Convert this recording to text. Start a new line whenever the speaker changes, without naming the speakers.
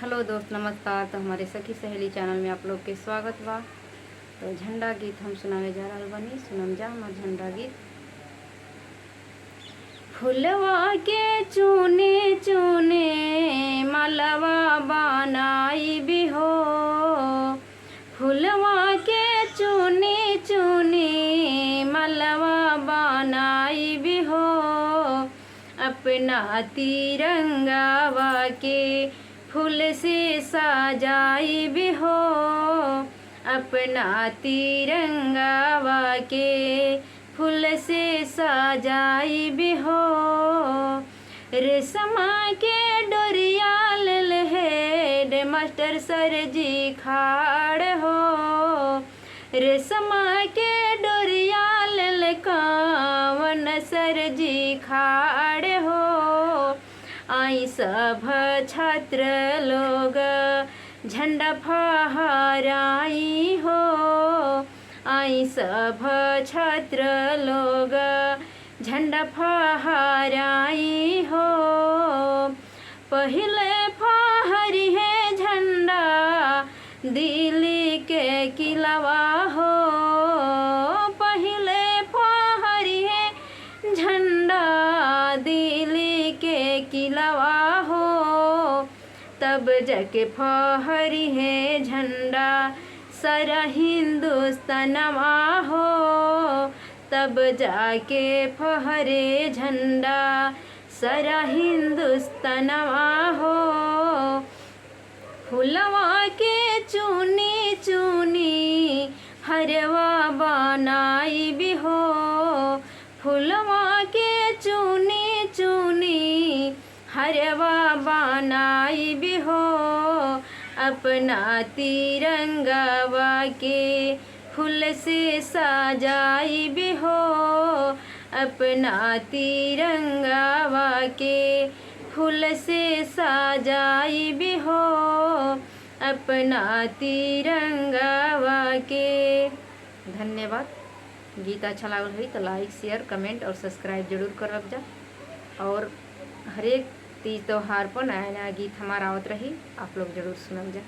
Hello दोस्त, नमस्कार। तो हमारे सखी सहेली चैनल में आप लोग के स्वागत बा। तो झंडा गीत हम सुनावे जा रहल बनी। सुनम जा हमार झंडा गीत। फुलवा के चूने चूने मलवा बनाई भी हो, फुलवा के चूने चूने मलवा बनाई भी हो, अपना तिरंगावा के फूल से सजाई भी हो, अपना तिरंगावा के फूल से सजाई भी हो। रेशमा के डोरिया लेल हेड मास्टर सर जी खाड़ हो, रेशमा के डोरिया लेल कावन सर जी खाड़ हो। आई सब छात्र लोग झंडा फहराई हो, आई सब छात्र लोग झंडा फहराई हो। पहले फहरी है झंडा दिल्ली के किलावा हो, पहले फहरी है झंडा दिल्ली के किलावा हो, तब जाके फहरी है झंडा सारा हिंदुस्तानवा हो, तब जाके फहरे झंडा सारा हिंदुस्तानवा हो। फुलवा के चूनी चूनी हरवा बनाई भी हो, फुलवा के चूनी चूनी हरवा बनाई भी हो, अपना तिरंगावा के फूल से सजाई भी हो, अपना तिरंगावा के फूल से सजाई भी हो, अपना तिरंगावा के। धन्यवाद। गीत अच्छा लागल हुई तो लाइक शेयर कमेंट और सब्सक्राइब जरूर करब जा। और हरेक तीज त्योहार पर नया नया गीत हमारा आवत रही, आप लोग जरूर सुनब जा।